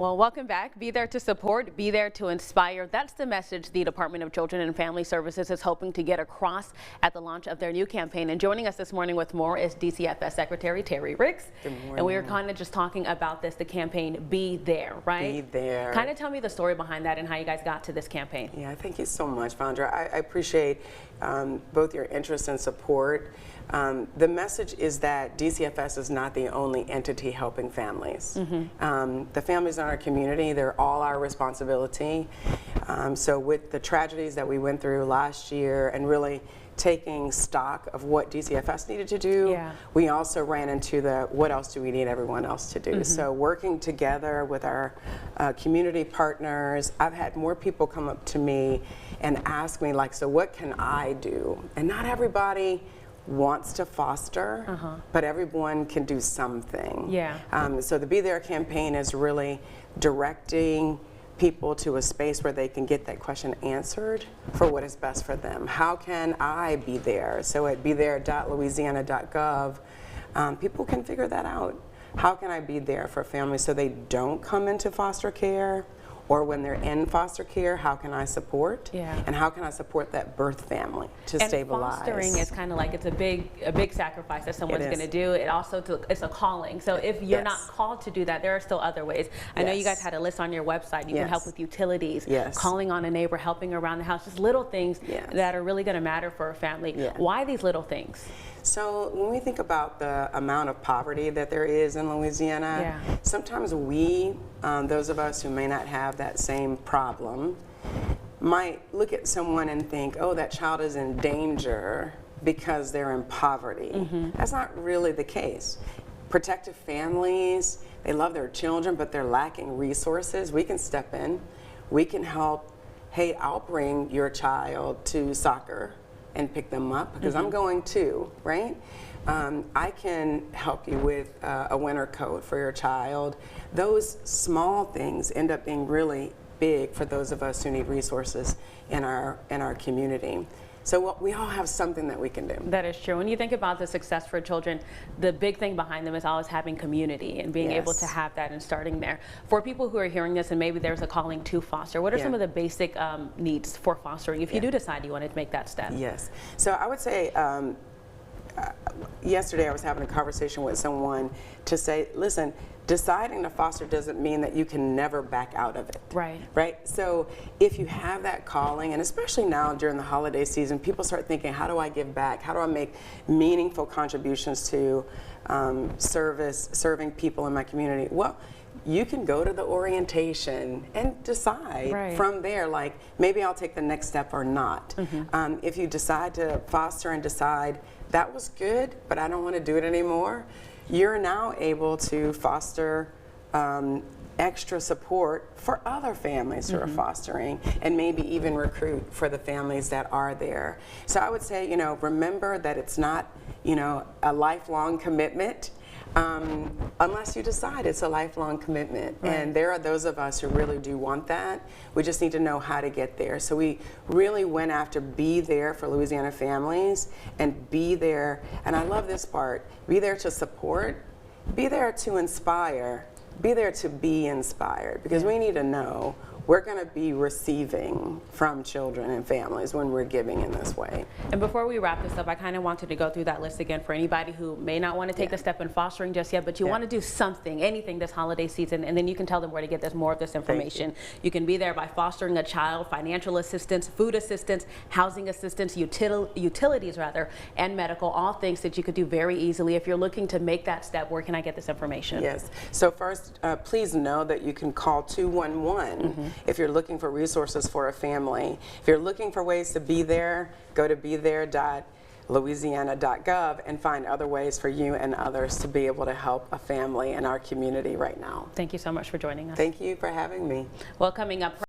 Well, welcome back. Be there to support, be there to inspire. That's the message the Department of Children and Family Services is hoping to get across at the launch of their new campaign. And joining us this morning with more is DCFS Secretary Terry Ricks. Good morning. And we were kind of just talking about the campaign, Be There, right? Be There. Kind of tell me the story behind that and how you guys got to this campaign. Yeah, thank you so much, Vondra. I appreciate both your interest and support. The message is that DCFS is not the only entity helping families. The families in our community, they're all our responsibility. So with the tragedies that we went through last year and really taking stock of what DCFS needed to do, we also ran into the what else do we need everyone else to do. So working together with our community partners, I've had more people come up to me and ask me, like, so what can I do? And not everybody wants to foster, but everyone can do something. So the Be There campaign is really directing people to a space where they can get that question answered for what is best for them. How can I be there? So at bethere.louisiana.gov, people can figure that out. How can I be there for families so they don't come into foster care? Or when they're in foster care, how can I support? And how can I support that birth family to stabilize? Fostering is kind of like, it's a big sacrifice that someone's going to do. It also, it's a calling. So if you're not called to do that, there are still other ways. I know you guys had a list on your website. You can help with utilities, calling on a neighbor, helping around the house, just little things that are really going to matter for a family. Why these little things? So when we think about the amount of poverty that there is in Louisiana, sometimes we, those of us who may not have that same problem, might look at someone and think, oh, that child is in danger because they're in poverty. That's not really the case. Protective families, they love their children, but they're lacking resources. We can step in. We can help. Hey, I'll bring your child to soccer and pick them up because I'm going too, right? I can help you with a winter coat for your child. Those small things end up being really big for those of us who need resources in our community. So we all have something that we can do. That is true. When you think about the success for children, the big thing behind them is always having community and being able to have that and starting there. For people who are hearing this and maybe there's a calling to foster, what are some of the basic needs for fostering if you do decide you want to make that step? So I would say yesterday I was having a conversation with someone to say, listen, deciding to foster doesn't mean that you can never back out of it. Right? So if you have that calling, and especially now during the holiday season, people start thinking, how do I give back? How do I make meaningful contributions to serving people in my community? Well, you can go to the orientation and decide from there, like, maybe I'll take the next step or not. If you decide to foster and decide, that was good, but I don't want to do it anymore, you're now able to foster extra support for other families who are fostering, and maybe even recruit for the families that are there. So I would say, remember that it's not, a lifelong commitment. Unless you decide it's a lifelong commitment. And there are those of us who really do want that. We just need to know how to get there. So we really went after Be There for Louisiana families, and be there, and I love this part, be there to support, be there to inspire, be there to be inspired, because we need to know we're going to be receiving from children and families when we're giving in this way. And before we wrap this up, I kind of wanted to go through that list again for anybody who may not want to take the step in fostering just yet, but you want to do something, anything this holiday season, and then you can tell them where to get more of this information. You can be there by fostering a child, financial assistance, food assistance, housing assistance, utilities rather, and medical, all things that you could do very easily. If you're looking to make that step, where can I get this information? So first, please know that you can call 211 if you're looking for resources for a family. If you're looking for ways to be there, go to bethere.louisiana.gov and find other ways for you and others to be able to help a family in our community right now. Thank you so much for joining us. Thank you for having me. Well, coming up